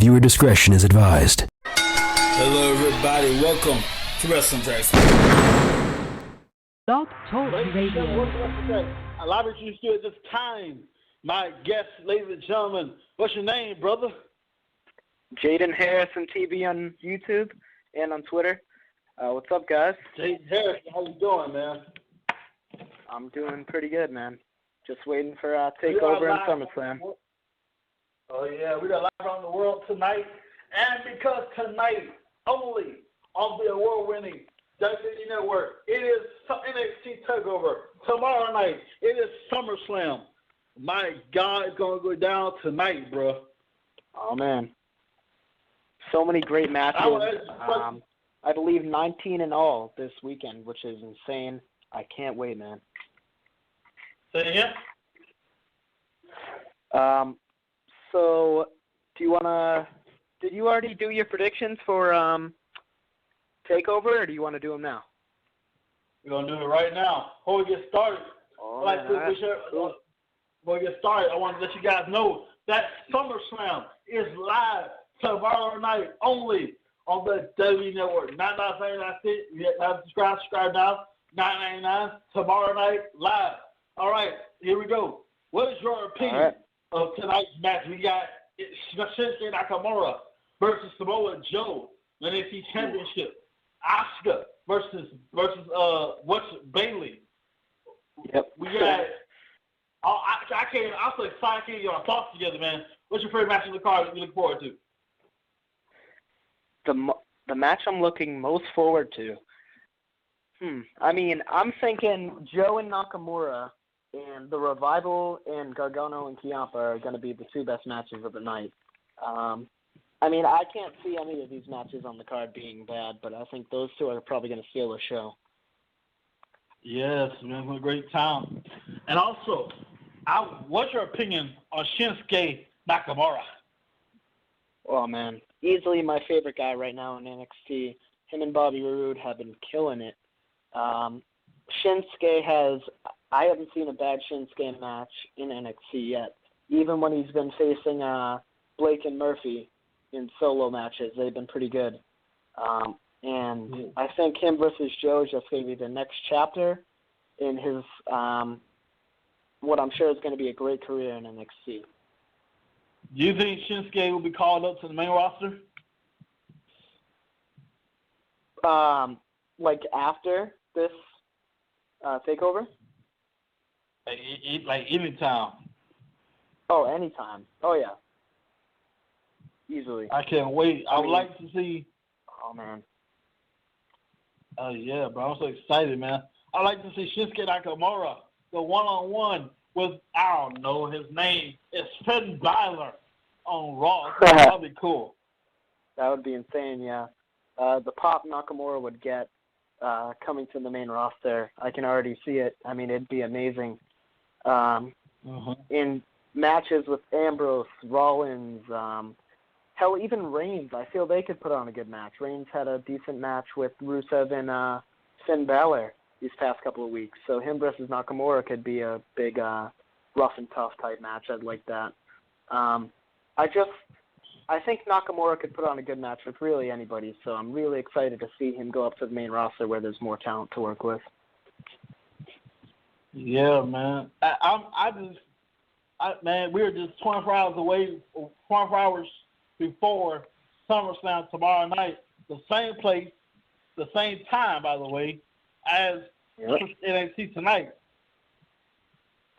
Viewer discretion is advised. Hello, everybody. Welcome to Wrestling Tracks. Blog Talk Radio. Allow me to introduce you at this time, my guest, ladies and gentlemen. What's your name, brother? Jaden Harrison TV on YouTube and on Twitter. What's up, guys? Jaden Harrison, how you doing, man? I'm doing pretty good, man. Just waiting for TakeOver and SummerSlam. Oh, yeah, we got live around the world tonight. And because tonight, only on the award-winning WWE Network, it is NXT TakeOver. Tomorrow night, it is SummerSlam. My God, it's going to go down tonight, bro. Oh, man. So many great matches. I believe 19 in all this weekend, which is insane. I can't wait, man. Say it again? So, do you want to... Did you already do your predictions for TakeOver, or do you want to do them now? We're going to do it right now. Before we get started, before we get started, I want to let you guys know that SummerSlam is live tomorrow night only on the WWE Network. $9.99, that's it. You have to subscribe now. $9.99 tomorrow night live. All right, here we go. What is your opinion of tonight's match? We got Shinsuke Nakamura versus Samoa Joe, the NXT Championship. Asuka versus Bayley. Yep. We got. I'm so excited. I can't get our thoughts together, man. What's your favorite match on the card you look forward to? The match I'm looking most forward to. I mean, I'm thinking Joe and Nakamura and the Revival and Gargano and Ciampa are going to be the two best matches of the night. I mean, I can't see any of these matches on the card being bad, but I think those two are probably going to steal the show. Yes, man, what a great time. And also, what's your opinion on Shinsuke Nakamura? Oh, man. Easily my favorite guy right now in NXT. Him and Bobby Roode have been killing it. Shinsuke I haven't seen a bad Shinsuke match in NXT yet. Even when he's been facing Blake and Murphy in solo matches, they've been pretty good. And I think him versus Joe is just going to be the next chapter in his, what I'm sure is going to be a great career in NXT. Do you think Shinsuke will be called up to the main roster? Like after this TakeOver? Like anytime. Oh, anytime. Oh, yeah. Easily. I can't wait. I would like to see. Oh, man. Oh, yeah, bro. I'm so excited, man. I'd like to see Shinsuke Nakamura go one-on-one with, I don't know his name. It's Finn Balor on Raw. That would be cool. That would be insane, yeah. The pop Nakamura would get coming to the main roster, I can already see it. I mean, it'd be amazing. In matches with Ambrose, Rollins, hell, even Reigns, I feel they could put on a good match. Reigns had a decent match with Rusev and Finn Balor these past couple of weeks. So him versus Nakamura could be a big rough and tough type match. I'd like that. I think Nakamura could put on a good match with really anybody, so I'm really excited to see him go up to the main roster where there's more talent to work with. Yeah, man. Man, we're just 24 hours away, 24 hours before SummerSlam tomorrow night. The same place, the same time, by the way, as NXT tonight.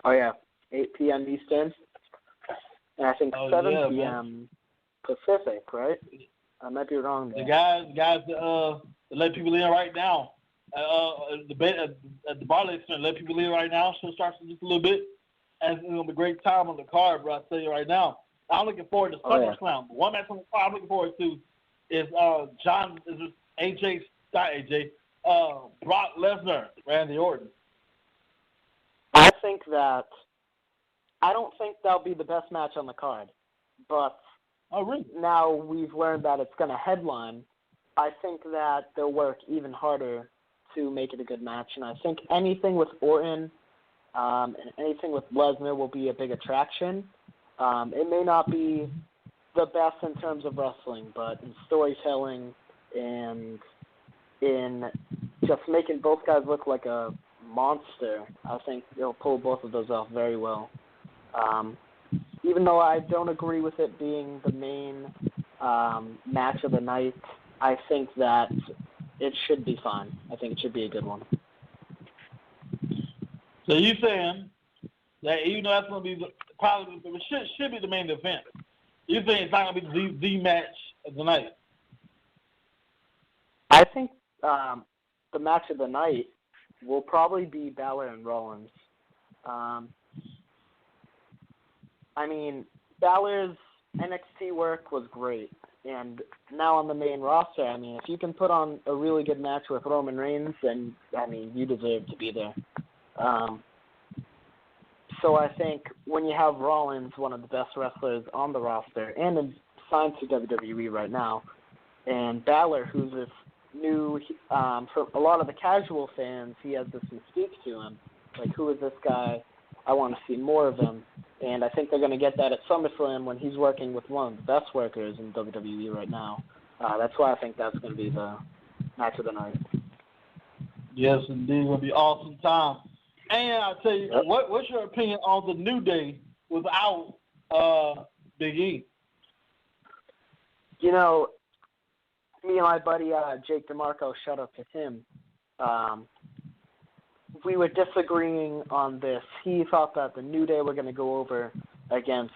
Oh, yeah. 8 p.m. Eastern. And I think 7 p.m. Man. Pacific, right? I might be wrong there. The guys that let people in right now. At the Barley Center, let people in right now. So it starts in just a little bit. And it's going to be a great time on the card, bro. I'll tell you right now. I'm looking forward to SummerSlam. Yeah. One match on the card I'm looking forward to is Brock Lesnar, Randy Orton. I don't think that'll be the best match on the card. But now we've learned that it's going to headline. I think that they'll work even harder to make it a good match. And I think anything with Orton and anything with Lesnar will be a big attraction. It may not be the best in terms of wrestling, but in storytelling and in just making both guys look like a monster, I think they'll pull both of those off very well. Even though I don't agree with it being the main match of the night, I think that it should be fine. I think it should be a good one. So you saying that even though that's going to be probably should be the main event, you think it's not going to be the match of the night? I think the match of the night will probably be Balor and Rollins. I mean, Balor's NXT work was great, and now on the main roster, I mean, if you can put on a really good match with Roman Reigns, then, I mean, you deserve to be there. So I think when you have Rollins, one of the best wrestlers on the roster, and signed to WWE right now, and Balor, who's this new, for a lot of the casual fans, he has this mystique to him. Like, who is this guy? I want to see more of him. And I think they're going to get that at SummerSlam when he's working with one of the best workers in WWE right now. That's why I think that's going to be the match of the night. Yes, indeed. It will be awesome time. And I'll tell you, what's your opinion on the New Day without Big E? You know, me and my buddy Jake DeMarco, shout out to him, we were disagreeing on this. He thought that the New Day were going to go over against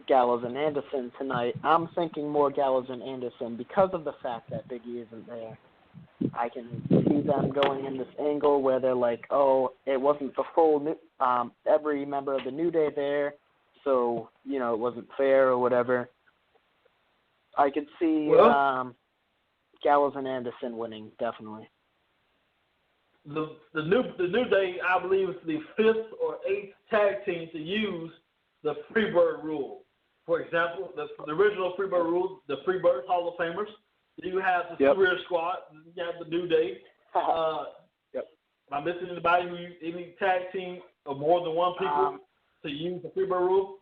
Gallows and Anderson tonight. I'm thinking more Gallows and Anderson because of the fact that Big E isn't there. I can see them going in this angle where they're like, oh, it wasn't the full every member of the New Day there, so, you know, it wasn't fair or whatever. I could see Gallows and Anderson winning, definitely. The New Day, I believe, is the 5th or 8th tag team to use the Freebird rule. For example, the original Freebird rule, the Freebird Hall of Famers. You have the Career Squad. You have the New Day. Am I missing anybody? Any tag team of more than one people to use the Freebird rule?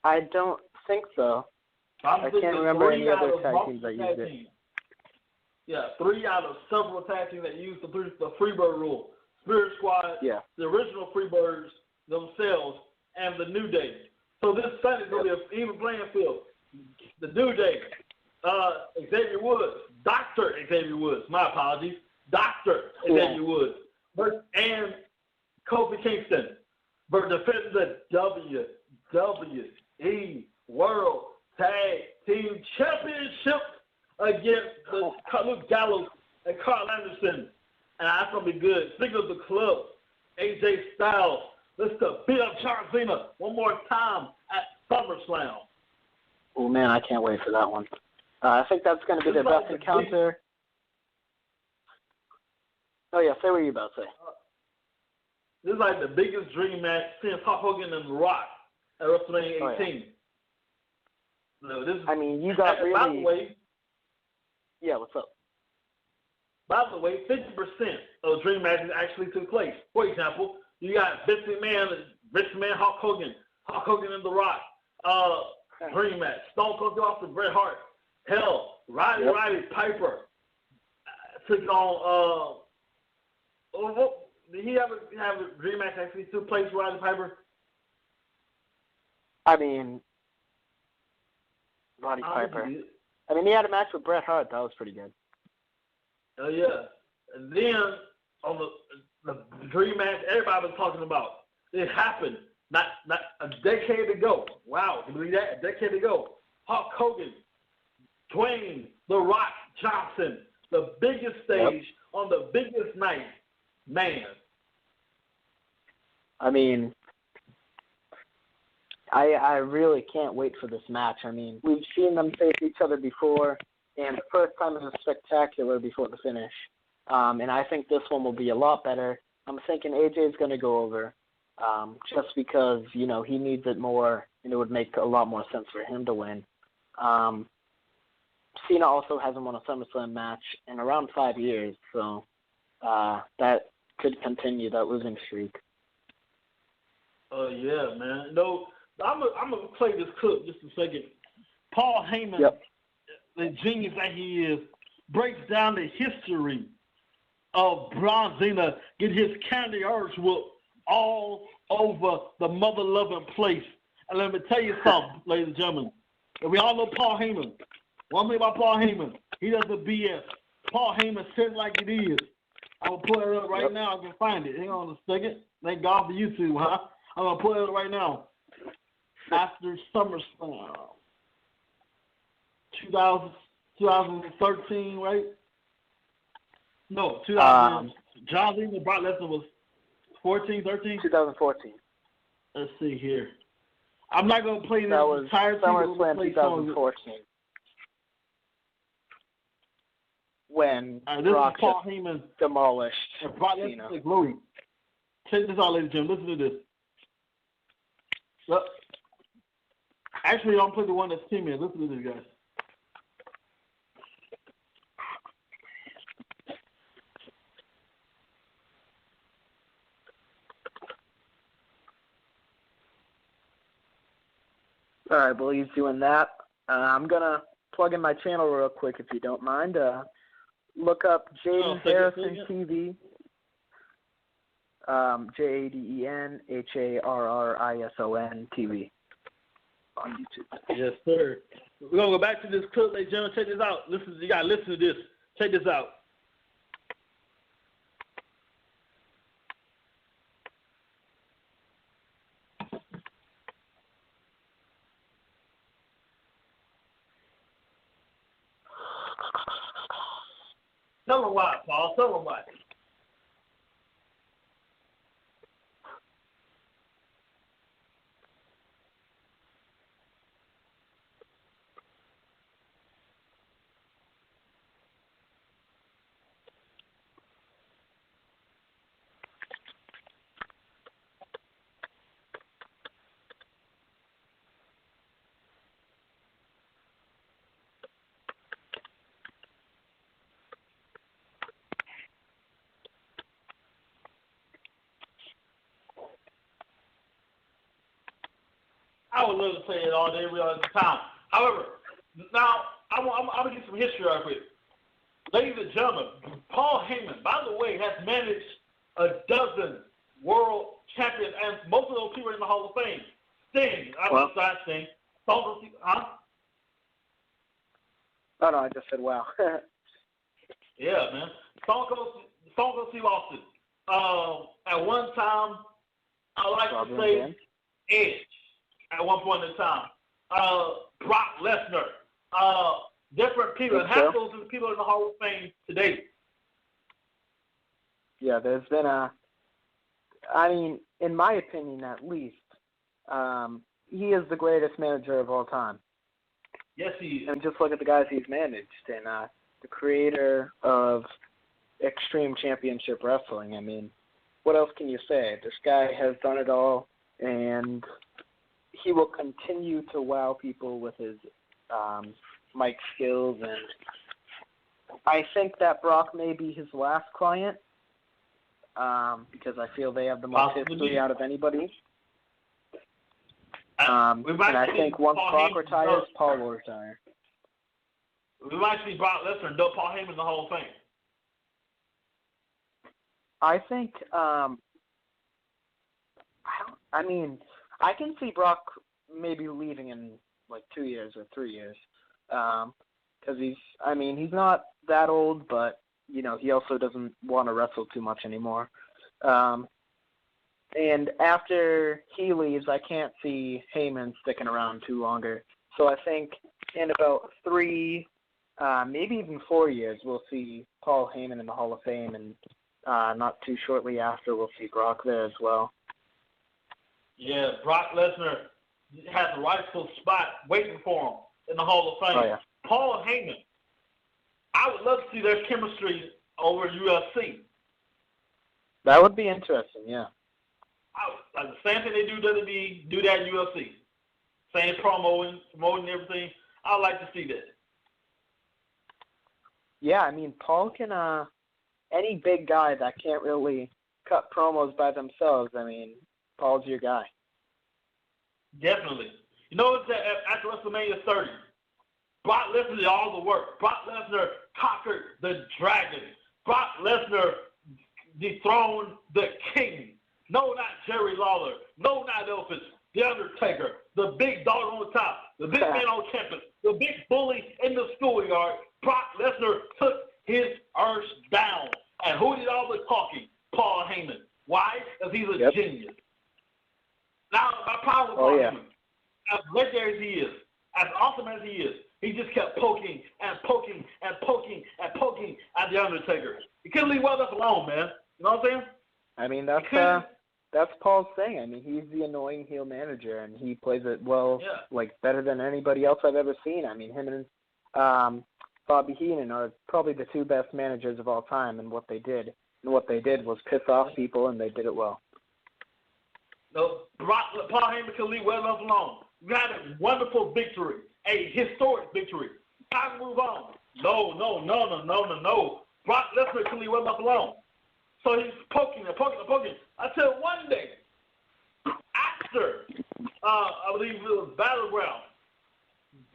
I don't think so. I can't remember any other tag teams that used it. Yeah, 3 out of several tag teams that use the Freebird rule. Spirit Squad, the original Freebirds themselves, and the New Day. So this Sunday is going to be an even playing field. The New Day, Xavier Woods, Dr. Xavier Woods, my apologies, Dr. Xavier Woods, and Kofi Kingston, but defending the WWE World Tag Team Championship against the Luke Gallows and Carl Anderson. And that's going to be good. Speaking of the club, AJ Styles, let's beat up John Cena one more time at SummerSlam. Oh, man, I can't wait for that one. I think that's going to be their best encounter. Oh, yeah, say what you're about to say. This is like the biggest dream match since Hulk Hogan and The Rock at WrestleMania 18. No, this is, I mean, you got really... By the way, what's up? By the way, 50% of dream matches actually took place. For example, you got Vince McMahon, Hulk Hogan and The Rock, dream match. Stone Cold Austin, Bret Hart. Hell, Roddy Piper took on, did he have a dream match actually took place with Roddy Piper? I mean, Roddy Piper. I mean, he had a match with Bret Hart. That was pretty good. Oh, yeah. And then on the dream match everybody was talking about, it happened not a decade ago. Wow, can you believe that? A decade ago. Hulk Hogan, Dwayne The Rock Johnson, the biggest stage on the biggest night. Man. I mean, I really can't wait for this match. I mean, we've seen them face each other before, and the first time it was spectacular before the finish. And I think this one will be a lot better. I'm thinking AJ's going to go over just because, you know, he needs it more, and it would make a lot more sense for him to win. Cena also hasn't won a SummerSlam match in around 5 years, so that could continue that losing streak. Oh, yeah, man. No, I'm gonna play this clip just a second. Paul Heyman, the genius that he is, breaks down the history of Bron Cena getting his candy arch whooped all over the mother-loving place. And let me tell you something, ladies and gentlemen. And we all know Paul Heyman. One thing about Paul Heyman, he doesn't BS. Paul Heyman says like it is. I'm going to pull it up right now. I can find it. Hang on a second. Thank God for YouTube, huh? I'm going to pull it up right now. After SummerSlam. 2013, right? No, 2000. John Cena, Brock Lesnar was 14, 13? 2014. Let's see here. I'm not going to play that was entire SummerSlam 2014. When Brock Paul Heyman demolished Brock Cena. Lesnar glory. Check this out, ladies and gentlemen. Listen to this. Look. Actually, I'm putting the one that's 10 minutes. Listen to this, guys. All right, while he's doing that, I'm going to plug in my channel real quick if you don't mind. Look up Jaden Harrison TV. JADENHARRISON TV on YouTube. Yes, sir. We're going to go back to this clip, ladies and gentlemen. Check this out. You got to listen to this. Check this out. Tell them why, Paul. Tell them why. I would love to play it all day, every other time. However, now I'm going to get some history out of it. Ladies and gentlemen, Paul Heyman, by the way, has managed a dozen world champions, and most of those people are in the Hall of Fame. Sting, Sting. Huh? Oh, no, I just said wow. Yeah, man. Stone Cold Steve Austin. At one time, I like to say Edge. At one point in time, Brock Lesnar, different people, and half those are the people in the Hall of Fame today. Yeah, there's been in my opinion at least, he is the greatest manager of all time. Yes, he is. And just look at the guys he's managed, and the creator of Extreme Championship Wrestling. I mean, what else can you say? This guy has done it all, and he will continue to wow people with his mic skills, and I think that Brock may be his last client because I feel they have the most history out of anybody. And I think once Brock retires, Paul will retire. We might see Brock Lesnar and Paul Heyman in the Hall of Fame. I think, I can see Brock maybe leaving in like 2 years or 3 years, because he's not that old, but he also doesn't want to wrestle too much anymore. And after he leaves, I can't see Heyman sticking around too longer. So I think in about 3, maybe even 4 years, we'll see Paul Heyman in the Hall of Fame, and not too shortly after, we'll see Brock there as well. Yeah, Brock Lesnar has a rightful spot waiting for him in the Hall of Fame. Oh, yeah. Paul Heyman, I would love to see their chemistry over UFC. That would be interesting, yeah. Like the same thing they do WWE, do that in UFC. Same promoting everything. I'd like to see that. Yeah, Paul can, any big guy that can't really cut promos by themselves, Paul's your guy. Definitely. You know what's after WrestleMania 30? Brock Lesnar did all the work. Brock Lesnar conquered the dragon. Brock Lesnar dethroned the king. No, not Jerry Lawler. No, not Elvis. The Undertaker. The big dog on top. The big man on campus. The big bully in the schoolyard. Brock Lesnar took his arse down. And who did all the talking? Paul Heyman. Why? Because he's a genius. Now, my problem with Paul Heyman, as legendary as he is, as awesome as he is, he just kept poking and poking and poking and poking at The Undertaker. He couldn't leave well enough alone, man. You know what I'm saying? I mean, that's Paul's thing. I mean, he's the annoying heel manager, and he plays it well, like better than anybody else I've ever seen. I mean, him and Bobby Heenan are probably the two best managers of all time, and what they did. And what they did was piss off people, and they did it well. No, Paul Heyman could leave well enough alone. You had a wonderful victory, a historic victory. Time to move on. No. Brock Lesnar could leave well enough alone. So he's poking and poking and poking until one day, after, I believe it was Battleground,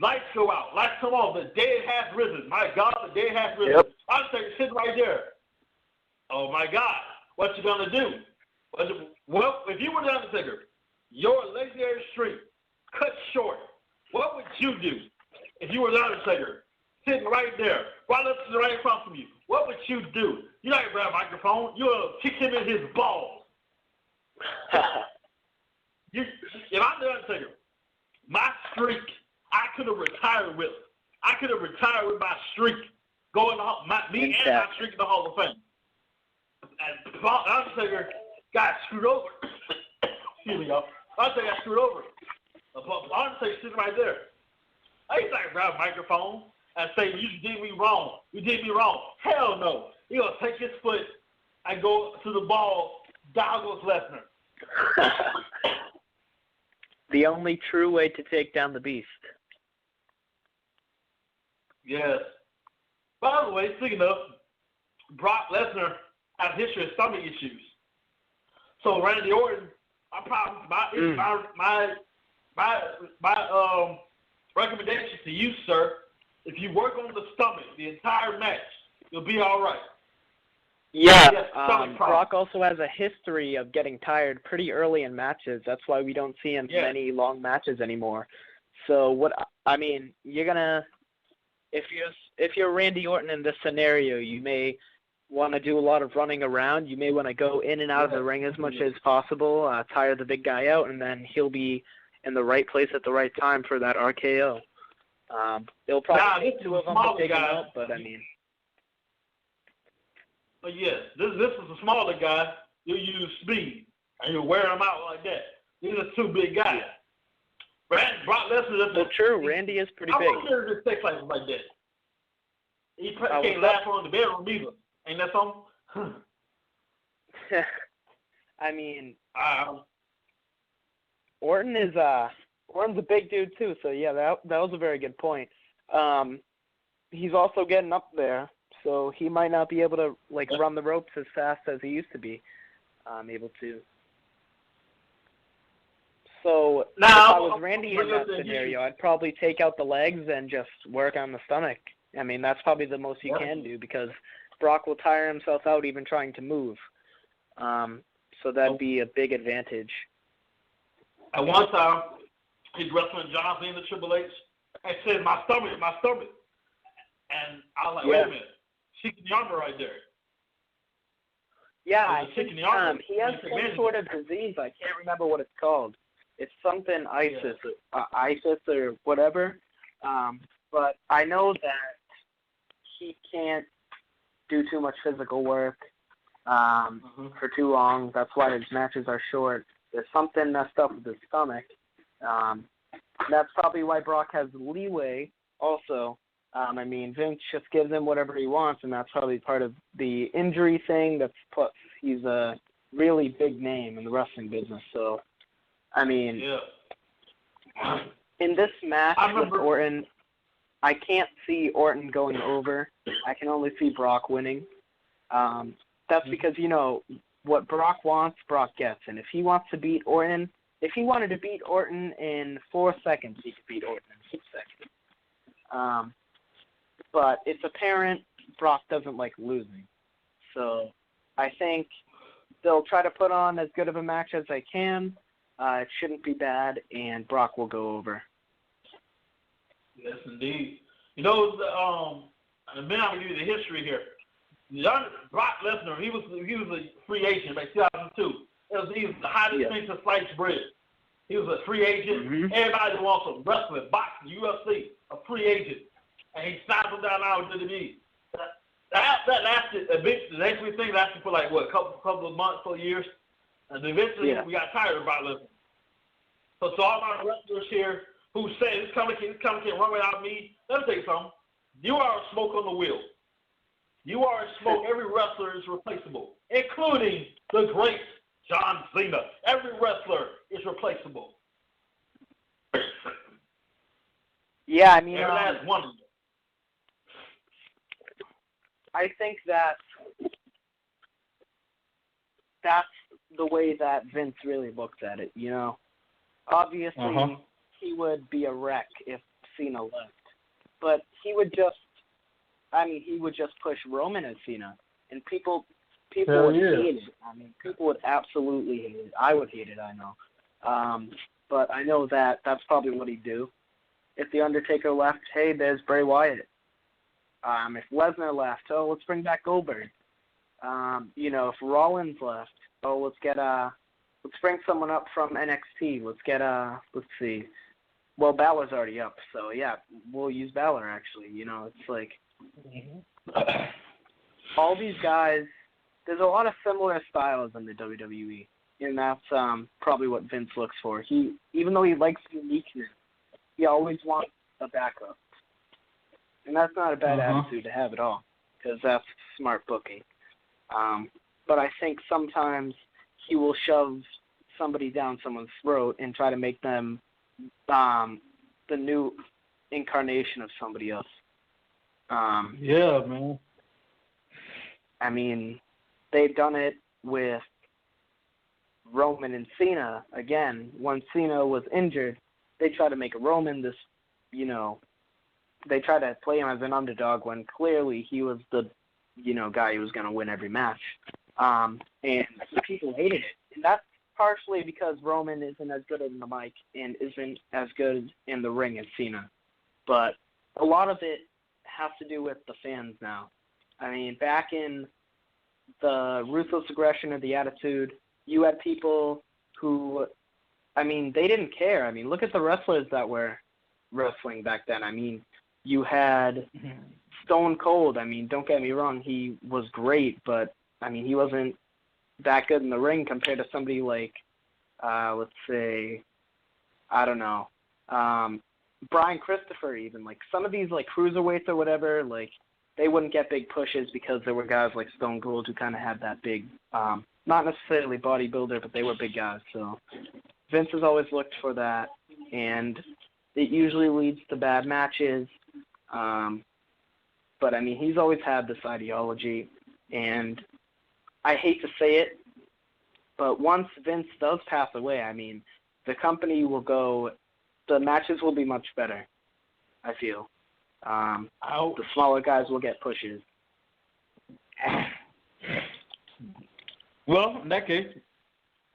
lights go out, lights come on, the dead has risen. My God, the dead has risen. Yep. Undertaker sitting right there. Oh, my God, what you going to do? Well, if you were the Undertaker, your legendary streak cut short, what would you do if you were the Undertaker? Sitting right there, right up to the right in front of you. What would you do? You're not going to grab a microphone. You'll kick him in his balls. If I'm the Undertaker, my streak, I could have retired with. I could have retired with my streak, going my streak in the Hall of Fame. And Undertaker got screwed over. Excuse me, y'all. Undertaker got screwed over. Undertaker sitting right there. He's not going to grab a microphone and say, you did me wrong. You did me wrong. Hell no. He's going to take his foot and go to the ball. Down goes Lesnar. The only true way to take down the beast. Yes. By the way, speaking of, Brock Lesnar has a history of stomach issues. So Randy Orton, my recommendation to you, sir, if you work on the stomach the entire match, you'll be all right. Yeah, Brock also has a history of getting tired pretty early in matches. That's why we don't see him in many long matches anymore. So you're gonna, if you're Randy Orton in this scenario, you may want to do a lot of running around. You may want to go in and out of the ring as much as possible, tire the big guy out, and then he'll be in the right place at the right time for that RKO. It'll probably take two of them to take him out, but I mean. But yes, this is a smaller guy. You use speed, and you wear him out like that. These are two big guys. Brock Lesnar. Well, true. Randy is pretty big. I want to hear sex like that. He can't laugh on the bedroom either. Ain't that something? I mean, Orton's a big dude too. So yeah, that was a very good point. He's also getting up there. So he might not be able to run the ropes as fast as he used to be able to. So if I was Randy in that scenario, I'd probably take out the legs and just work on the stomach. I mean, that's probably the most you can do because Brock will tire himself out even trying to move. So that'd be a big advantage. At one time, he's wrestling John Cena in the Triple H and said, my stomach. And I was like, wait a minute. Chicken the armor right there. Yeah, I think he has some sort of disease. I can't remember what it's called. It's something ISIS or whatever. But I know that he can't do too much physical work for too long. That's why his matches are short. There's something messed up with his stomach. That's probably why Brock has leeway also. I mean, Vince just gives him whatever he wants, and that's probably part of the injury thing. He's a really big name in the wrestling business. So, I mean, in this match with Orton, I can't see Orton going over. I can only see Brock winning. That's because, what Brock wants, Brock gets. And if he wants to beat Orton, if he wanted to beat Orton in 4 seconds, he could beat Orton in 6 seconds. But it's apparent Brock doesn't like losing. So I think they'll try to put on as good of a match as they can. It shouldn't be bad, and Brock will go over. Yes, indeed. You know, I'm going to give you the history here. Brock Lesnar, he was a free agent by 2002. He was the hottest thing to slice bread. He was a free agent. Mm-hmm. Everybody wants him. Wrestling, boxing, UFC, a free agent. And he signed him down now with WWE. That lasted, the next week thing lasted for like, what, a couple of months, 4 years? And eventually we got tired of Brock Lesnar. So to all my wrestlers here who say this company can't run without me, let me tell you something. You are a smoke on the wheel. You are a smoke. Every wrestler is replaceable, including the great John Cena. Every wrestler is replaceable. Yeah, I mean, every last one of them. I think that's the way that Vince really looked at it, you know. Obviously, he would be a wreck if Cena left. But he would just push Roman as Cena. And people would hate it. I mean, people would absolutely hate it. I would hate it, I know. But I know that's probably what he'd do. If The Undertaker left, hey, there's Bray Wyatt. If Lesnar left, let's bring back Goldberg. You know, if Rollins left, let's bring someone up from NXT. Let's see. Well, Balor's already up, so yeah, we'll use Balor actually. You know, it's like all these guys. There's a lot of similar styles in the WWE, and that's probably what Vince looks for. Even though he likes uniqueness, he always wants a backup. And that's not a bad attitude to have at all, because that's smart booking. But I think sometimes he will shove somebody down someone's throat and try to make them the new incarnation of somebody else. Yeah, man. I mean, they've done it with Roman and Cena. Again, when Cena was injured, they tried to make Roman this, you know, they tried to play him as an underdog when clearly he was the, you know, guy who was going to win every match. And people hated it. And that's partially because Roman isn't as good in the mic and isn't as good in the ring as Cena. But a lot of it has to do with the fans now. I mean, back in the Ruthless Aggression or the Attitude, you had people who, I mean, they didn't care. I mean, look at the wrestlers that were wrestling back then. I mean, you had Stone Cold. I mean, don't get me wrong, he was great, but, I mean, he wasn't that good in the ring compared to somebody like, let's say, I don't know, Brian Christopher even. Like, some of these, like, cruiserweights or whatever, like, they wouldn't get big pushes because there were guys like Stone Cold who kind of had that big, not necessarily bodybuilder, but they were big guys. So Vince has always looked for that, and it usually leads to bad matches. But, I mean, he's always had this ideology, and I hate to say it, but once Vince does pass away, I mean, the company will go, the matches will be much better, I feel. The smaller guys will get pushes. Well, in that case,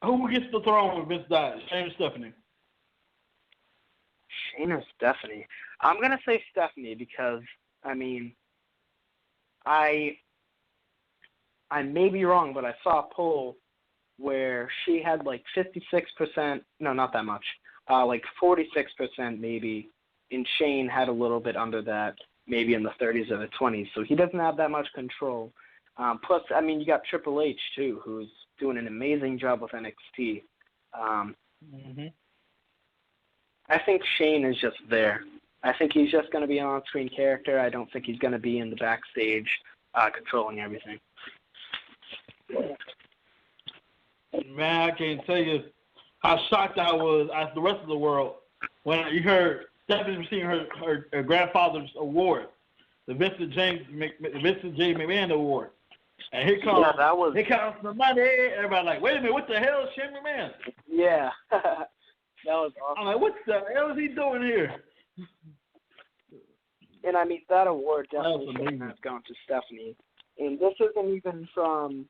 who gets the throne when Vince dies? Shane or Stephanie? Shane or Stephanie? I'm going to say Stephanie because, I mean, I may be wrong, but I saw a poll where she had like 56%, no, not that much, like 46% maybe, and Shane had a little bit under that, maybe in the 30s or the 20s. So he doesn't have that much control. Plus, I mean, you got Triple H, too, who's doing an amazing job with NXT. I think Shane is just there. I think he's just going to be an on-screen character. I don't think he's going to be in the backstage controlling everything. Man, I can't tell you how shocked I was as the rest of the world when you heard Stephanie receiving her grandfather's award, the Vincent J. McMahon Award. And here comes the money. Everybody like, wait a minute, what the hell is Shane McMahon? Yeah. That was awesome. I'm like, what the hell is he doing here? And I mean, that award definitely should have gone to Stephanie. And this isn't from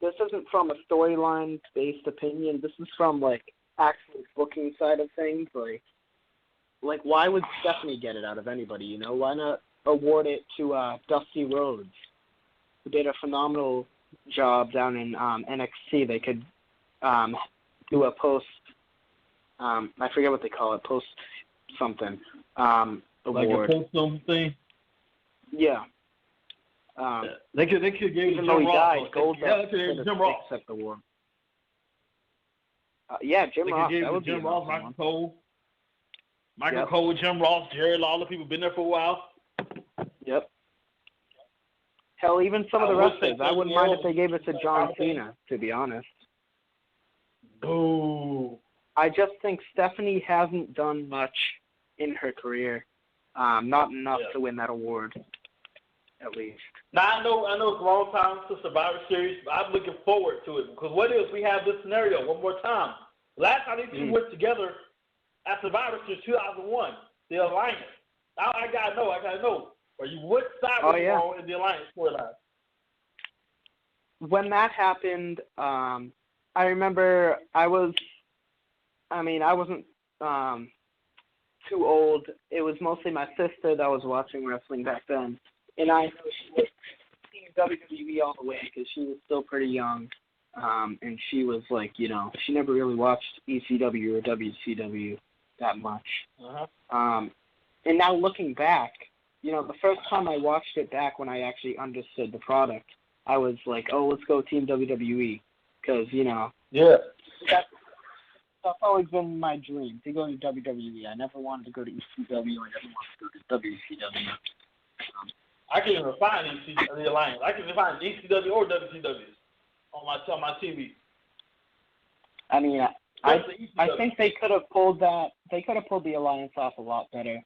a storyline-based opinion. This is from, like, actual booking side of things. Like, why would Stephanie get it out of anybody, you know? Why not award it to Dusty Rhodes, who did a phenomenal job down in NXT? They could do a post, I forget what they call it, post something award. Like a post something? Yeah. They could give even Jim though he Ross. died, Goldberg they could give Jim Ross. accept the award. Jim they Ross. Could That would Jim be Ross, awesome Michael Cole, Jim Ross, Jerry Lawler. People been there for a while. Yep. Hell, even some of the wrestlers. I wouldn't mind if they gave it to John Cena, to be honest. Boo. I just think Stephanie hasn't done much in her career. Not enough to win that award, at least. Now, I know it's a long time since Survivor Series, but I'm looking forward to it. Because what if we have this scenario one more time? Last time these two went together at Survivor Series 2001, the Alliance. Now I gotta know. Are you what side was on in the Alliance storyline? When that happened, I remember I wasn't too old. It was mostly my sister that was watching wrestling back then, and I know she was seeing WWE all the way because she was still pretty young, and she was like, you know, she never really watched ECW or WCW that much. And now looking back, you know, the first time I watched it back when I actually understood the product, I was like, oh, let's go Team WWE, because, you know, that's always been my dream, to go to WWE. I never wanted to go to ECW. I never wanted to go to WCW. I can't even find the Alliance. I can't even find ECW or WCW on my TV. I mean, I think they could have pulled that. They could have pulled the Alliance off a lot better.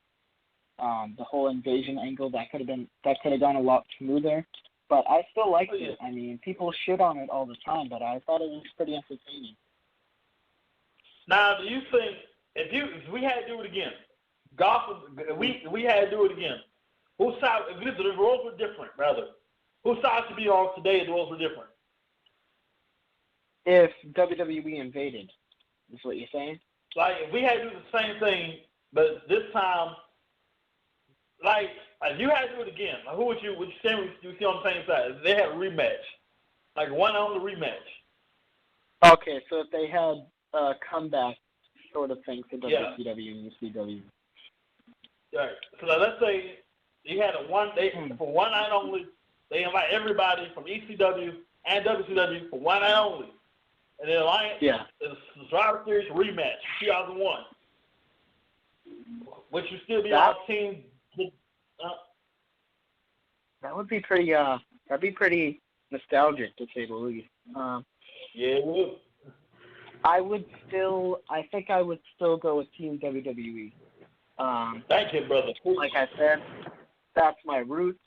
The whole invasion angle that could have gone a lot smoother. But I still liked it. I mean, people shit on it all the time, but I thought it was pretty entertaining. Now, do you think if we had to do it again, we had to do it again, whose side? If the roles were different, rather, whose side should be on today if the roles were different? If WWE invaded, is what you're saying? Like, if we had to do the same thing, but this time, like if you had to do it again, like who would you say you see on the same side? If they had a rematch, like one on the rematch. Okay, so if they had a comeback sort of thing for WCW and ECW. Right. So let's say you had for one night only, they invite everybody from ECW and WCW for one night only. And the Alliance is Survivor Series rematch, 2001. Would you still be on team? That would be pretty. That'd be pretty nostalgic, to say the least. It would. I think I would still go with Team WWE. Thank you, brother. Like I said, that's my roots.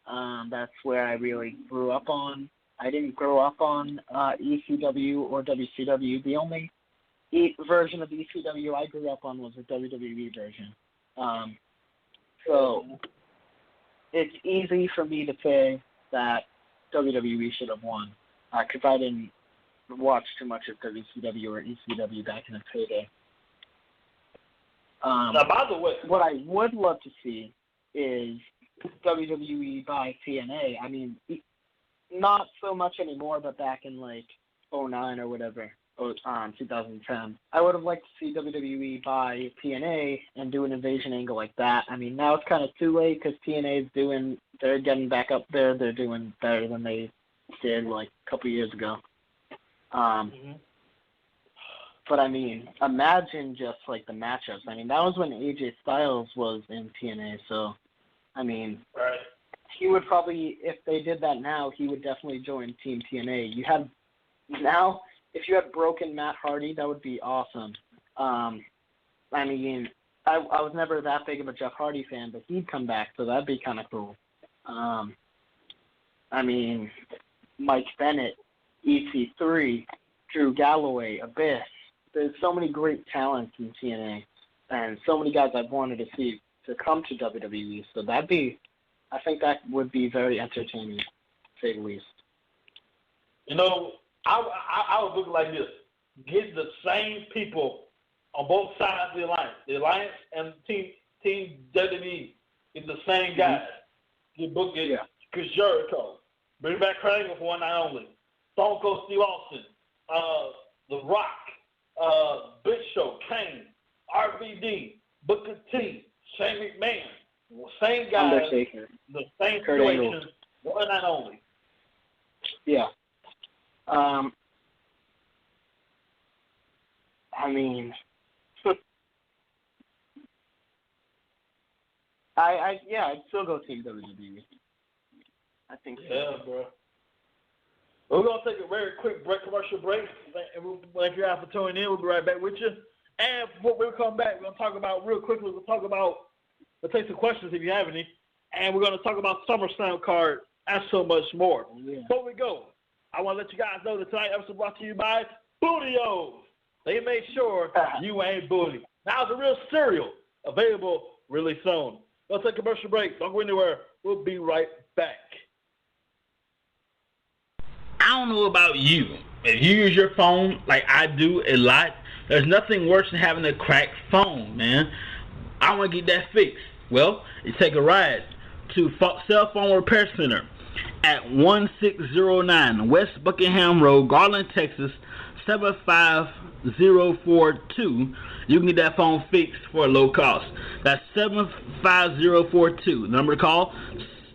That's where I really grew up on. I didn't grow up on ECW or WCW. The only version of ECW I grew up on was the WWE version. So it's easy for me to say that WWE should have won because I didn't watch too much of WCW or ECW back in its heyday. Now, by the way, what I would love to see is WWE by TNA. I mean, not so much anymore, but back in like 2009 or whatever, 2010, I would have liked to see WWE by TNA and do an invasion angle like that. I mean, now it's kind of too late because TNA they're getting back up there. They're doing better than they did like a couple years ago. But I mean, imagine just like the matchups. I mean, that was when AJ Styles was in TNA, so I mean, he would probably, if they did that now, he would definitely join Team TNA. If you had broken Matt Hardy, that would be awesome. I mean, I was never that big of a Jeff Hardy fan, but he'd come back, so that'd be kind of cool. I mean, Mike Bennett, EC3, Drew Galloway, Abyss, there's so many great talents in TNA, and so many guys I've wanted to see to come to WWE. So I think that would be very entertaining, to say the least. You know, I would look like this: get the same people on both sides of the alliance and Team WWE. Get the same guys. Get Chris Jericho. Bring back Kurt Angle for one night only. Stone Cold Steve Austin. The Rock. Big Show. Kane. RVD. Booker T. Shane McMahon. Same guys. Undertaker. The same Kurt situation. Angle. One night only. Yeah. I mean, I'd still go Team WWE. I think so. Yeah, bro. We're going to take a very quick commercial break. Thank you guys for tuning in. We'll be right back with you. And when we come back, we're going to talk about, we'll take some questions if you have any. And we're going to talk about SummerSlam card and so much more. Yeah. Before we go, I want to let you guys know that tonight's episode brought to you by Booty-O's. They made sure you ain't booty. Now the real cereal, available really soon. Let's take a commercial break. Don't go anywhere. We'll be right back. I don't know about you. If you use your phone like I do a lot, there's nothing worse than having a cracked phone, man. I want to get that fixed. Well, you take a ride to Cell Phone Repair Center at 1609 West Buckingham Road, Garland, Texas, 75042. You can get that phone fixed for a low cost. That's 75042. The number to call,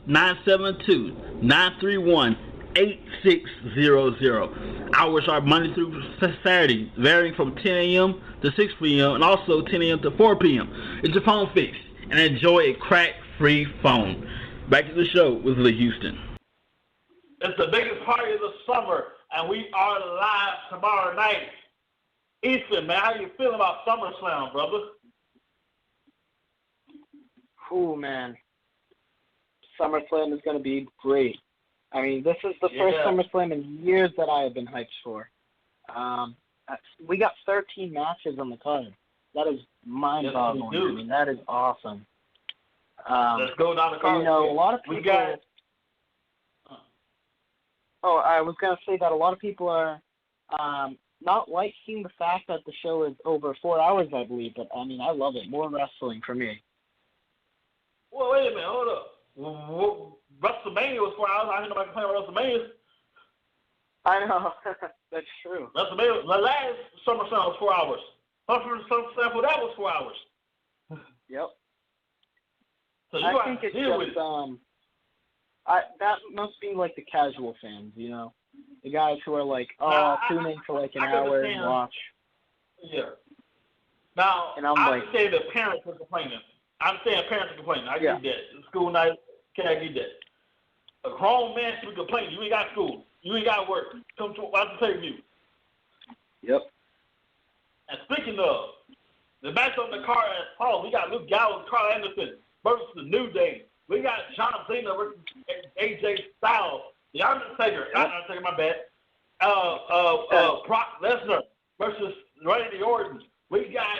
972-931-8600. Hours are Monday through Saturday, varying from 10 a.m. to 6 p.m. and also 10 a.m. to 4 p.m. Get your phone fixed and enjoy a crack-free phone. Back to the show with Lee Houston. It's the biggest party of the summer, and we are live tomorrow night. Ethan, man, how you feeling about SummerSlam, brother? Cool, man. SummerSlam is going to be great. I mean, this is the first SummerSlam in years that I have been hyped for. We got 13 matches on the card. That is mind-boggling. Yes, I mean, that is awesome. Let's go down the card. You know, a lot of people... I was going to say that a lot of people are not liking the fact that the show is over 4 hours, I believe, but, I mean, I love it. More wrestling for me. Well, wait a minute. Hold up. WrestleMania was 4 hours. I didn't know nobody complain about WrestleMania. I know. That's true. WrestleMania, the last SummerSlam was 4 hours. SummerSlam for that was 4 hours. Yep. So I think it's just, that must be like the casual fans, you know? The guys who are like, I'll tune in for like an hour and watch. Yeah. Now, and I'm saying the parents are complaining. I get that. School night, can I get that? A grown man should be complaining. You ain't got school. You ain't got work. Come to watch the pay-per-view. Yep. And speaking of, the match on the card as follows. We got Luke Gallows, Carl Anderson versus The New Day. We got John Cena versus AJ Styles. The Undertaker, my bad. Brock Lesnar versus Randy Orton. We got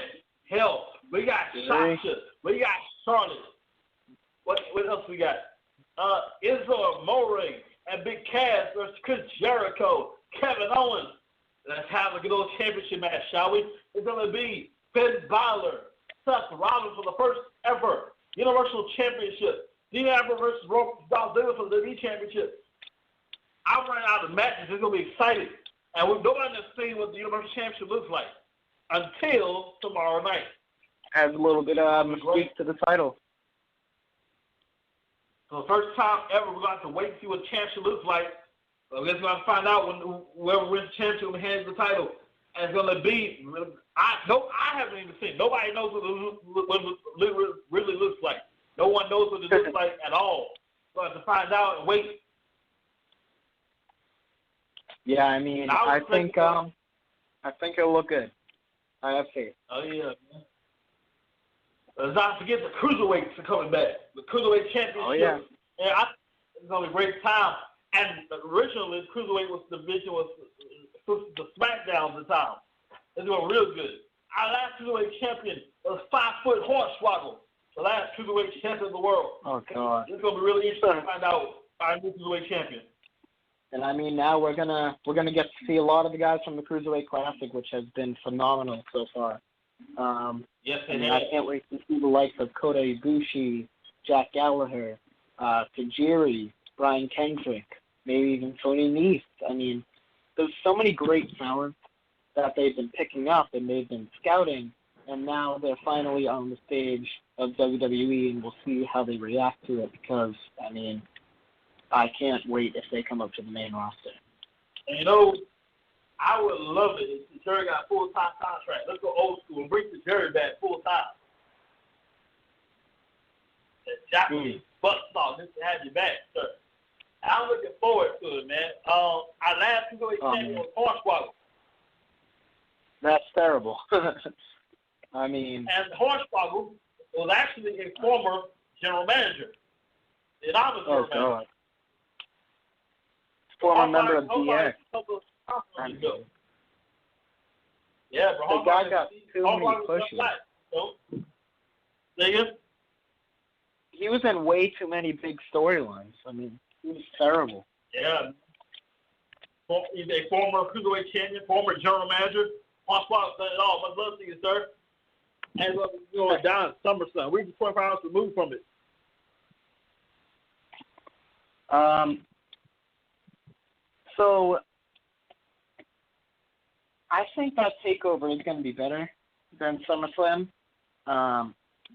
Hell. We got Sasha. We got Charlotte. What else we got? Izzo Amore and Big Cass versus Chris Jericho, Kevin Owens. Let's have a good old championship match, shall we? It's going to be Finn Balor, Seth Rollins for the first ever Universal Championship. Dean Ambrose versus Dolph Ziggler for the WWE Championship. I'm running out of matches. It's going to be exciting. And nobody has seen what the Universal Championship looks like until tomorrow night. Adds a little bit of mystique to the title. So the first time ever, we're going to have to wait and see what the championship looks like. We're going to find out when whoever wins the championship will hand the title. And it's going to be, I haven't even seen. Nobody knows what it really looks like. No one knows what it looks like at all. So I have to find out and wait. Yeah, I mean, I think it'll look good. I have faith. Oh, yeah, man. Let's not forget the Cruiserweights are coming back. The Cruiserweight Championship. Oh, yeah. And it's going to be a great time. And originally, the Cruiserweight division was the SmackDown at the time. It's going real good. Our last cruiserweight champion was 5-foot Hornswoggle, the last cruiserweight champion of the world. Oh, God. It's going to be really interesting to find out our new cruiserweight champion. And I mean, now we're gonna get to see a lot of the guys from the Cruiserweight Classic, which has been phenomenal so far. Yes, I mean, I can't wait to see the likes of Kota Ibushi, Jack Gallagher, Tajiri, Brian Kendrick, maybe even Tony Nese. I mean, there's so many great talents that they've been picking up and they've been scouting, and now they're finally on the stage of WWE, and we'll see how they react to it because, I mean, I can't wait if they come up to the main roster. And, you know, I would love it if Jerry got a full-time contract. Let's go old school and bring the Jerry back full-time. Japanese buzzsaw just to have you back, sir. I'm looking forward to it, man. Our last cruiserweight champion was Hornswoggle. That's terrible. I mean... And Hornswoggle was actually a former general manager. The anonymous general manager. Former member of DX. Yeah, bro. The guy got too many pushes. He was in way too many big storylines. I mean, he was terrible. Yeah. He's a former cruiserweight champion, former general manager. Hornswoggle said it all. Much love to you, sir. And going down at SummerSlam. We're just 24 hours removed from it. So, I think that TakeOver is going to be better than SummerSlam,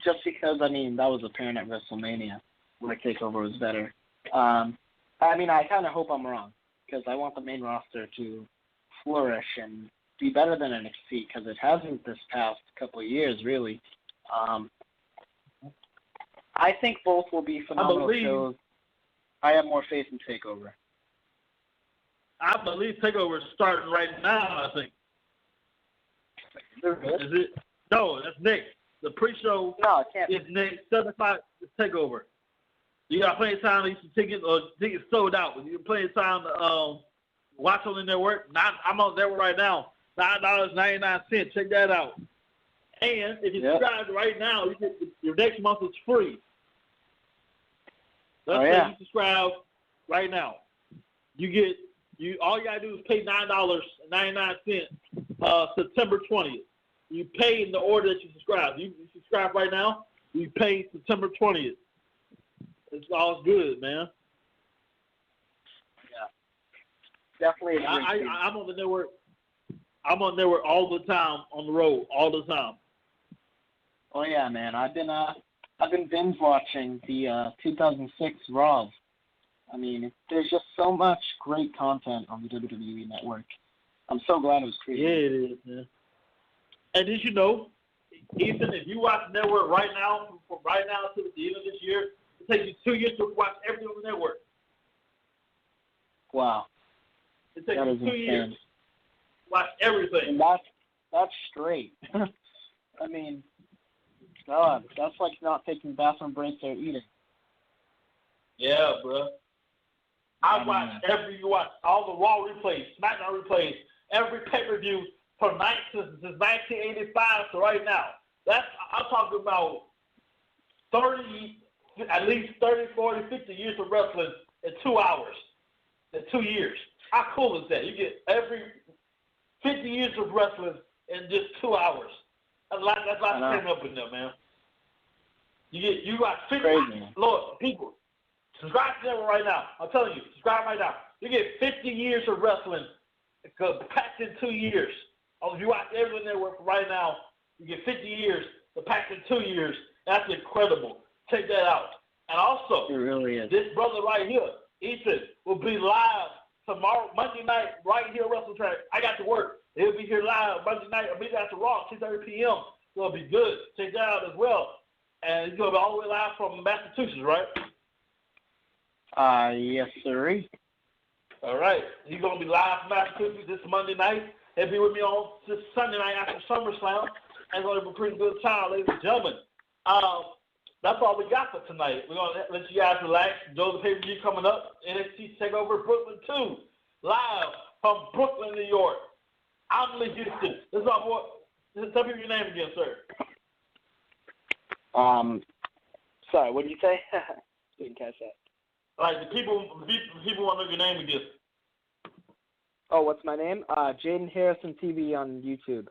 just because, I mean, that was apparent at WrestleMania, where TakeOver was better. I mean, I kind of hope I'm wrong, because I want the main roster to flourish and be better than NXT, because it hasn't this past couple of years, really. I think both will be phenomenal shows. I have more faith in TakeOver. I believe TakeOver is starting right now, I think. Is it? No, that's next. The pre-show is next. 7 o'clock is TakeOver. You got plenty of time to get your tickets, or tickets sold out. You got plenty of time to watch on the network. I'm on the network right now. $9.99. Check that out. And if you subscribe right now, you get your next month is free. Let's say you subscribe right now. All you gotta do is pay $9.99 September 20th. You pay in the order that you subscribe. You subscribe right now, you pay September 20th. It's all good, man. Yeah. Definitely. I'm on the network. I'm on the network all the time, on the road, all the time. Oh yeah, man. I've been binge watching the 2006 Raw. I mean, there's just so much great content on the WWE Network. I'm so glad it was created. Yeah, it is, man. And did you know, Ethan, if you watch the network right now, from right now to the end of this year, it takes you 2 years to watch everything on the network. Wow. It takes you 2 years to watch everything. And that's straight. I mean, God, that's like not taking bathroom breaks or eating. Yeah, bro. I watch all the Raw replays, SmackDown replays, every pay-per-view from since 1985 to right now. I'm talking about 30, at least 30, 40, 50 years of wrestling in 2 hours, in 2 years. How cool is that? You get every 50 years of wrestling in just 2 hours. That's a lot came up in there, man. You got 50. Lord, people. Subscribe to them right now. I'm telling you, subscribe right now. You get 50 years of wrestling packed in 2 years. If you watch every network right now, you get 50 years packed in 2 years. That's incredible. Check that out. And also, it really is. This brother right here, Ethan, will be live tomorrow, Monday night, right here at WrestleTrack. I got to work. He'll be here live Monday night. I'll be after Raw, 6:30 p.m. So it'll be good. Check that out as well. And he's going to be all the way live from Massachusetts, right? Yes, sir. All right. He's going to be live from Massachusetts this Monday night. He'll be with me on this Sunday night after SummerSlam. And it's going to be a pretty good time, ladies and gentlemen. That's all we got for tonight. We're going to let you guys relax. Enjoy the pay-per-view coming up. NXT TakeOver Brooklyn 2. Live from Brooklyn, New York. I'm Lee Houston. This is my boy. Tell people your name again, sir. Sorry, what did you say? Didn't catch that. Like the people want to know your name again. Oh, what's my name? Jaden Harrison TV on YouTube.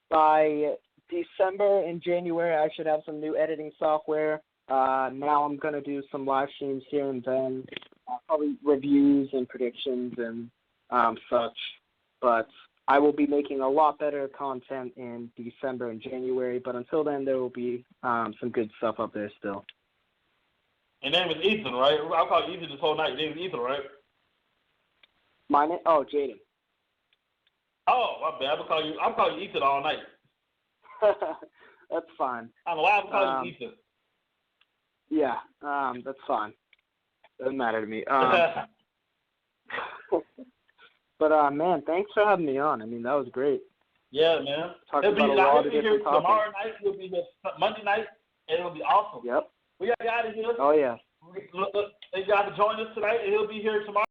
By December and January, I should have some new editing software. Now I'm going to do some live streams here and then, probably reviews and predictions and such. But I will be making a lot better content in December and January. But until then, there will be some good stuff up there still. Your name is Ethan, right? I'll call you Ethan this whole night. Your name is Ethan, right? My name? Oh, Jaden. Oh, my bad. I'll call you Ethan all night. That's fine. I'm allowed to call you Ethan. Yeah, that's fine. Doesn't matter to me. But man, thanks for having me on. I mean, that was great. Yeah, man. Talking about a lot of different topics. Tomorrow night. He'll be here Monday night, and it'll be awesome. Yep. We got a guy here. Oh yeah. Look, they got to join us tonight, and he'll be here tomorrow.